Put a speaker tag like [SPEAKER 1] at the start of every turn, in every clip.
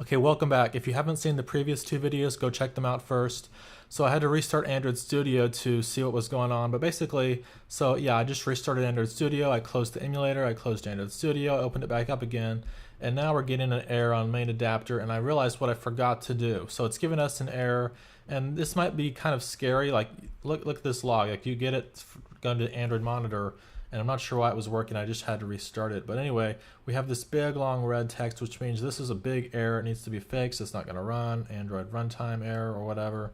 [SPEAKER 1] Okay, welcome back. If you haven't seen the previous two videos, go check them out first. So I had to restart Android Studio to see what was going on, but basically, so yeah, I just restarted Android Studio, I closed the emulator, I closed Android Studio, opened it back up again, and now we're getting an error on main adapter, and I realized what I forgot to do. So it's giving us an error, and this might be kind of scary. Like, look at this log. Like, you get it going to Android Monitor, and I'm not sure why it was working. I just had to restart it. But anyway, we have this big long red text, which means this is a big error. It needs to be fixed. It's not going to run. Android runtime error or whatever.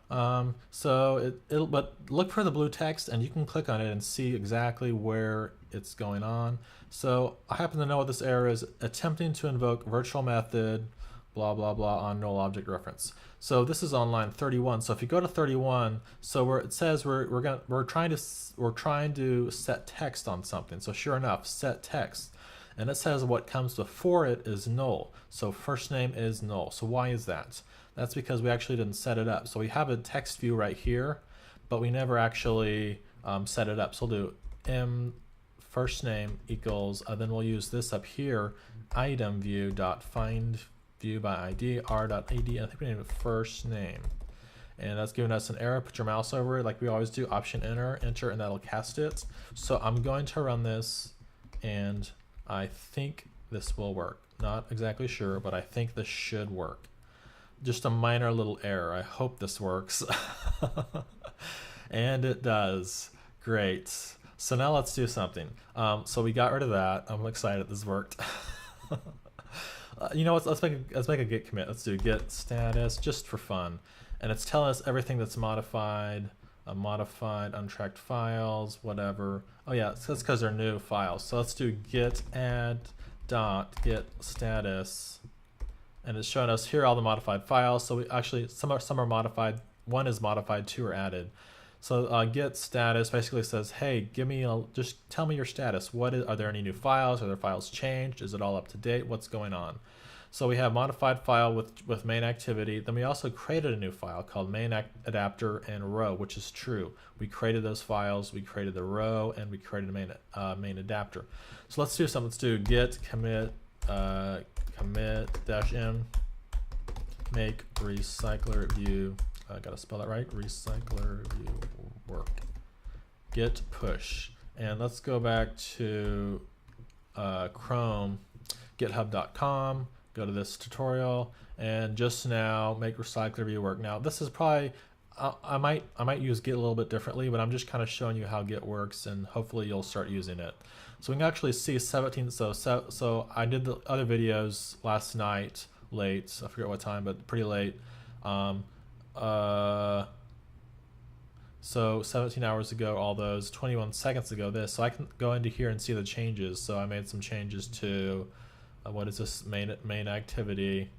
[SPEAKER 1] But look for the blue text, and you can click on it and see exactly where it's going on. So I happen to know what this error is: attempting to invoke virtual method, blah blah blah, on null object reference. So this is on line 31. So if you go to 31, so where it says we're trying to set text on something. So sure enough, set text, and it says what comes before it is null. So first name is null. So why is that? That's because we actually didn't set it up. So we have a text view right here, but we never actually set it up. So we'll do m first name equals, then we'll use this up here, item view dot find view by ID r.ad. I think we name it first name, and that's giving us an error. Put your mouse over it like we always do, option enter, and that'll cast it. So I'm going to run this, and I think this will work. Not exactly sure, but I think this should work. Just a minor little error. I hope this works. And it does. Great. So now let's do something. So we got rid of that. I'm excited this worked. You know what? Let's make a git commit. Let's do git status just for fun, and it's telling us everything that's modified, untracked files, whatever. Oh yeah, that's because they're new files. So let's do git add dot git status, and it's showing us here all the modified files. So we actually some are modified. One is modified. Two are added. So git status basically says, hey, just tell me your status. Are there any new files? Are there files changed? Is it all up to date? What's going on? So we have modified file with main activity. Then we also created a new file called main adapter and row, which is true. We created those files. We created the row, and we created a main adapter. So let's do something. Let's do git commit -m make RecyclerView. I gotta spell that right. RecyclerView work. Git push, and let's go back to Chrome, github.com. Go to this tutorial, and just now make RecyclerView work. Now this is probably I might use Git a little bit differently, but I'm just kind of showing you how Git works, and hopefully you'll start using it. So we can actually see 17. So I did the other videos last night late. I forget what time, but pretty late. So 17 hours ago, all those, 21 seconds ago, this. So I can go into here and see the changes. So I made some changes to what is this main activity,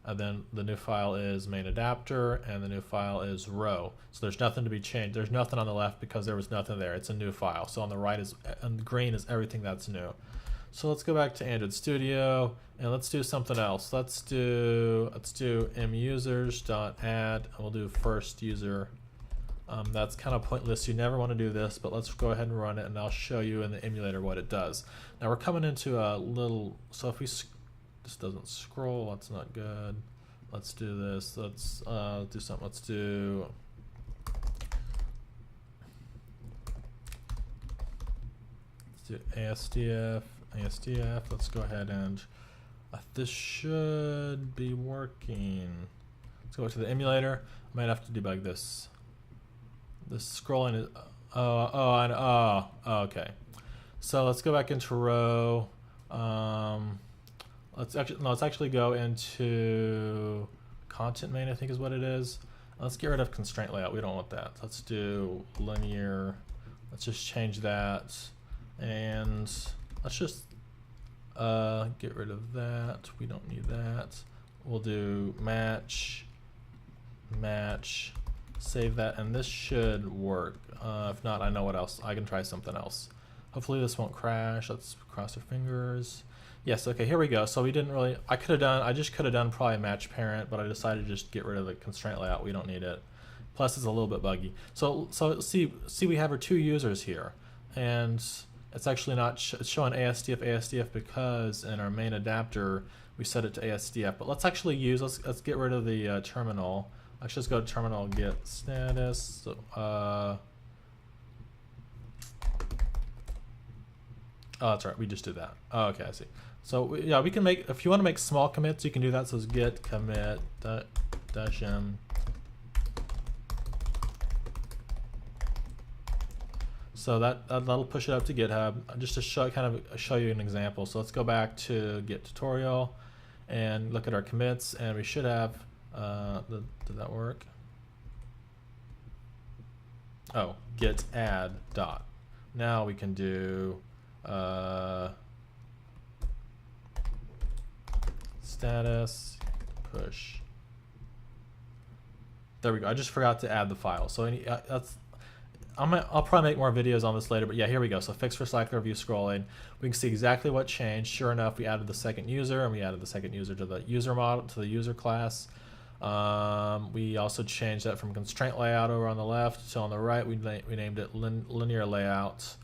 [SPEAKER 1] and then the new file is main adapter, and the new file is row. So there's nothing to be changed. There's nothing on the left because there was nothing there. It's a new file. So on the right and the green is everything that's new. So let's go back to Android Studio, and let's do something else. Let's do musers.add, and we'll do first user. That's kind of pointless. You never want to do this, but let's go ahead and run it, and I'll show you in the emulator what it does. Now we're coming into a little, so if this doesn't scroll, that's not good. Let's do this. Let's do something. Let's do ASDF. Let's go ahead and this should be working. Let's go to the emulator. I might have to debug this. The scrolling is okay. So let's go back into row. Let's actually go into content main, I think is what it is. Let's get rid of constraint layout. We don't want that. Let's do linear. Let's just change that, and let's just get rid of that. We don't need that. We'll do match, save that, and this should work. If not, I know what else. I can try something else. Hopefully this won't crash. Let's cross our fingers. Yes, okay, here we go. So we didn't really, I just could have done probably match parent, but I decided to just get rid of the constraint layout. We don't need it. Plus it's a little bit buggy. So see we have our two users here, and it's actually not it's showing ASDF because in our main adapter we set it to ASDF. But let's actually use, let's get rid of the terminal. Let's just go to terminal and get status. So, oh, that's right, we just did that. Oh, okay, I see. So yeah, we can make, if you want to make small commits, you can do that. So it's git commit dash m. So that'll push it up to GitHub. Just to show you an example. So let's go back to Git tutorial and look at our commits, and we should have. Did that work? Oh, git add dot. Now we can do status push. There we go. I just forgot to add the file. So I'll probably make more videos on this later, but yeah, here we go. So fix RecyclerView scrolling. We can see exactly what changed. Sure enough, we added the second user, and we added the second user to the user model, to the user class. We also changed that from constraint layout over on the left to on the right. We named it linear layout.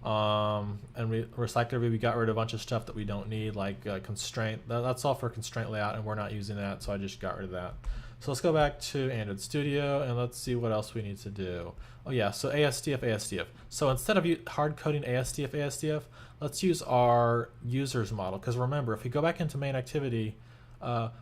[SPEAKER 1] And RecyclerView, we got rid of a bunch of stuff that we don't need, like constraint. That's all for constraint layout, and we're not using that, so I just got rid of that. So let's go back to Android Studio, and let's see what else we need to do. Oh yeah, so ASDF. So instead of hard coding ASDF, let's use our users model, because remember, if we go back into main activity,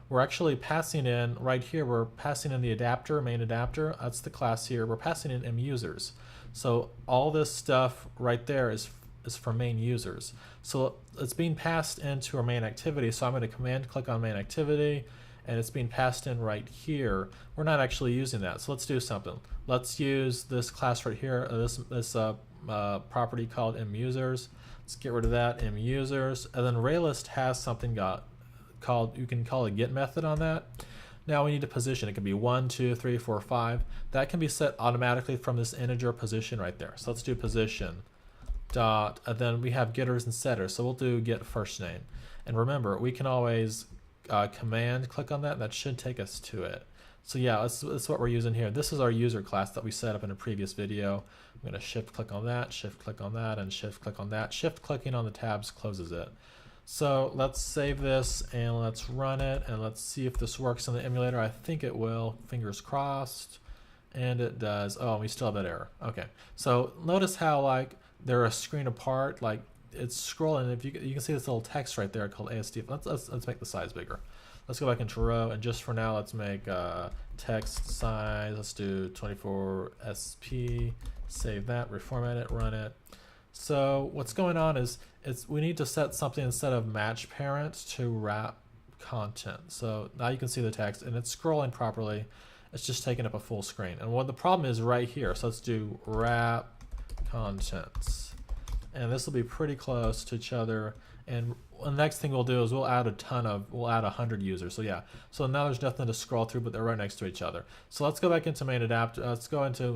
[SPEAKER 1] we're actually passing in, right here, we're passing in the adapter, main adapter, that's the class here, we're passing in musers. So all this stuff right there is for main users. So it's being passed into our main activity, so I'm going to command click on main activity, and it's being passed in right here. We're not actually using that, so let's do something. Let's use this class right here, this property called musers. Let's get rid of that, musers, and then ArrayList has something called, you can call a get method on that. Now we need to position. It can be 1, 2, 3, 4, 5. That can be set automatically from this integer position right there. So let's do position dot, and then we have getters and setters. So we'll do get first name. And remember, we can always command click on that, and that should take us to it. So yeah, that's what we're using here. This is our user class that we set up in a previous video. I'm going to shift click on that, shift click on that, and shift click on that. Shift clicking on the tabs closes it. So let's save this and let's run it, and let's see if this works in the emulator. I think it will, fingers crossed, and it does. Oh, we still have that error. Okay, so notice how like they're a screen apart, like it's scrolling. If you can see this little text right there called ASDF. Let's make the size bigger. Let's go back into row, and just for now, let's make text size. Let's do 24 SP. Save that, reformat it, run it. So what's going on is we need to set something instead of match parent to wrap content. So now you can see the text, and it's scrolling properly. It's just taking up a full screen. And what the problem is right here. So let's do wrap contents. And this will be pretty close to each other. And the next thing we'll do is we'll add 100 users. So yeah, so now there's nothing to scroll through, but they're right next to each other. So let's go back into main adapter. Let's go into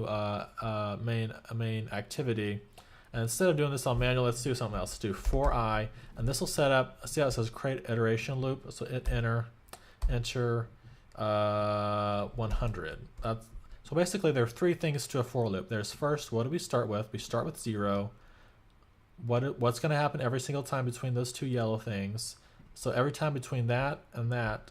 [SPEAKER 1] main activity. And instead of doing this on manual, let's do something else. Let's do for I, and this will set up, see how it says create iteration loop? So enter 100. So basically there are three things to a for loop. There's first, what do we start with? We start with 0. What's going to happen every single time between those two yellow things? So every time between that and that,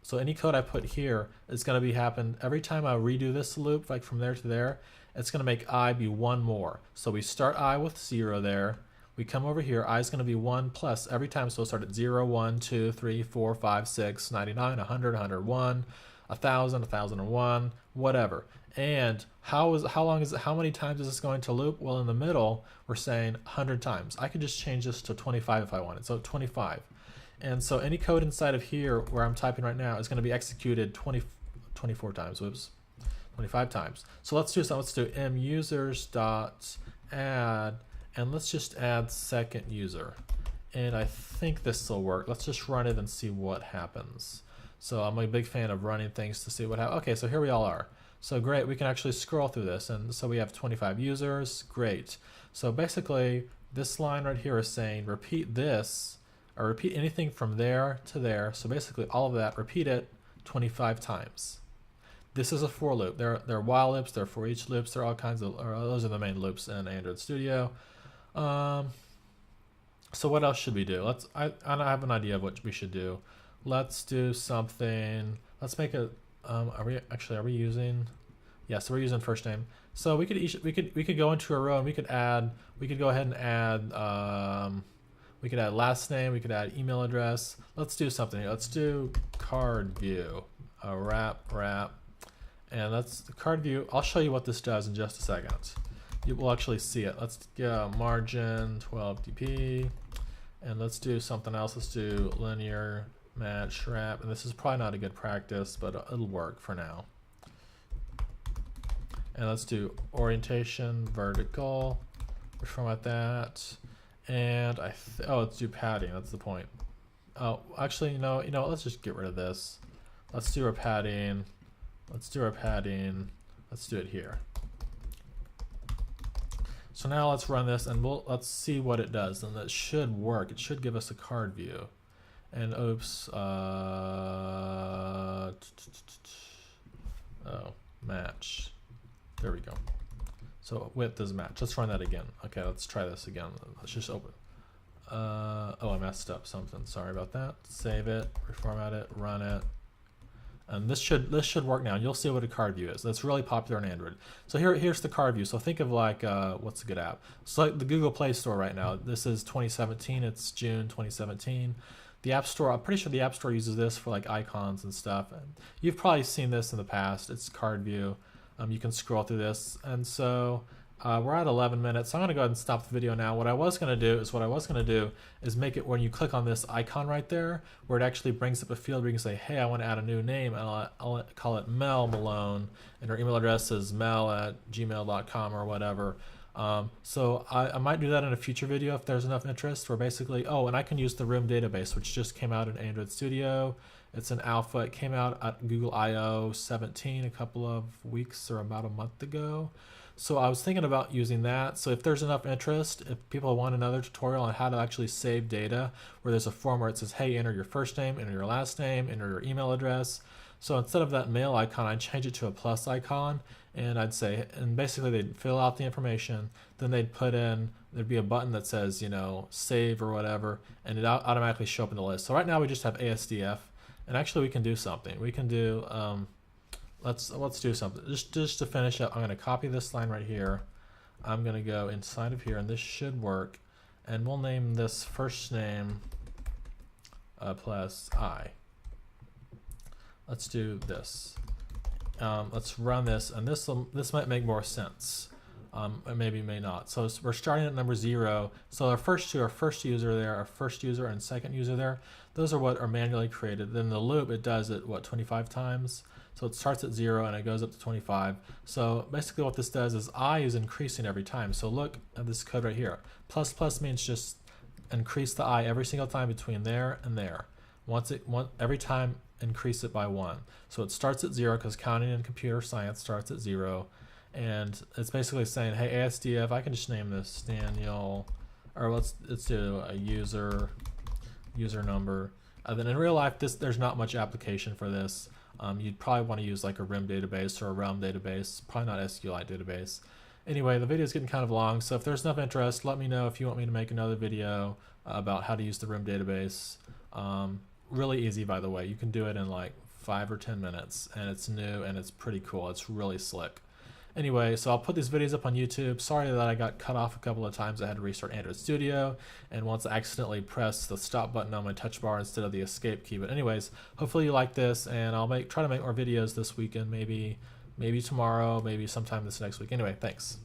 [SPEAKER 1] so any code I put here is going to be happen every time I redo this loop, like from there to there, it's going to make I be 1 more. So we start I with 0 there. We come over here, I is going to be 1 plus every time. So we'll start at 0, 1, 2, 3, 4, 5, 6, 99, 100, 101, 1000, 1001, whatever. And how many times is this going to loop? Well, in the middle, we're saying 100 times. I could just change this to 25 if I wanted. So 25. And so any code inside of here where I'm typing right now is going to be executed 24 times. Whoops. 25 times. So let's do something. Let's do musers.add, and let's just add second user. And I think this will work. Let's just run it and see what happens. So I'm a big fan of running things to see what happens. Okay, so here we all are. So great, we can actually scroll through this, and so we have 25 users. Great. So basically, this line right here is saying repeat this, or repeat anything from there to there. So basically, all of that, repeat it 25 times. This is a for loop. There are while loops, there are for each loops, there are all kinds of, those are the main loops in Android Studio. So what else should we do? I have an idea of what we should do. let's do something. Let's make a. Are we using? Yeah, so we're using first name. So we could go into a row and we could go ahead and add we could add last name, we could add email address. Let's do something here. Let's do card view, wrap, and that's the card view. I'll show you what this does in just a second. You will actually see it. Let's get margin 12 dp, and let's do something else. Let's do linear match wrap, and this is probably not a good practice, but it'll work for now. And let's do orientation vertical, format that. And let's do padding. That's the point. Oh, actually, you know what? Let's just get rid of this. Let's do our padding. Let's do it here. So now let's run this, and let's see what it does. And that should work. It should give us a card view. And oops. Match. There we go. So width is match. Let's run that again. Okay, let's try this again. Let's just open. I messed up something. Sorry about that. Save it, reformat it, run it, and this should work now. And you'll see what a card view is. That's really popular on Android. So here's the card view. So think of like what's a good app? So like the Google Play Store right now. This is 2017. It's June 2017. The App Store. I'm pretty sure the App Store uses this for like icons and stuff. And you've probably seen this in the past. It's card view. You can scroll through this, and so we're at 11 minutes. So I'm going to go ahead and stop the video now. What I was going to do is make it when you click on this icon right there, where it actually brings up a field where you can say, hey, I want to add a new name, and I'll call it Mel Malone, and her email address is mel@gmail.com or whatever. So I might do that in a future video if there's enough interest, where basically, and I can use the Room database, which just came out in Android Studio. It's an alpha. It came out at Google I/O 17 a couple of weeks or about a month ago. So I was thinking about using that. So if there's enough interest, if people want another tutorial on how to actually save data, where there's a form where it says, hey, enter your first name, enter your last name, enter your email address. So instead of that mail icon, I'd change it to a plus icon, and I'd say, and basically they'd fill out the information, then they'd put in, there'd be a button that says, save or whatever, and it automatically show up in the list. So right now we just have ASDF. And actually we can do something. We can do, let's do something. Just to finish up, I'm going to copy this line right here. I'm going to go inside of here, and this should work. And we'll name this first name plus I. Let's do this. Let's run this, and this might make more sense. Maybe may not. So we're starting at number 0. So our first user there, our first user and second user there, those are what are manually created. Then the loop, it does it 25 times. So it starts at 0 and it goes up to 25. So basically what this does is I is increasing every time. So look at this code right here. Plus plus means just increase the I every single time between there and there. Every time increase it by 1. So it starts at 0 because counting in computer science starts at 0. And it's basically saying, hey, ASDF, I can just name this Daniel, or let's do a user number. Then in real life, there's not much application for this. You'd probably want to use like a RIM database or a realm database, probably not SQLite database. Anyway, the video is getting kind of long, so if there's enough interest, let me know if you want me to make another video about how to use the RIM database. Really easy, by the way. You can do it in like 5 or 10 minutes, and it's new and it's pretty cool. It's really slick. Anyway, so I'll put these videos up on YouTube. Sorry that I got cut off a couple of times. I had to restart Android Studio, and once I accidentally pressed the stop button on my touch bar instead of the escape key. But anyways, hopefully you like this, and I'll try to make more videos this weekend, maybe tomorrow, maybe sometime this next week. Anyway, thanks.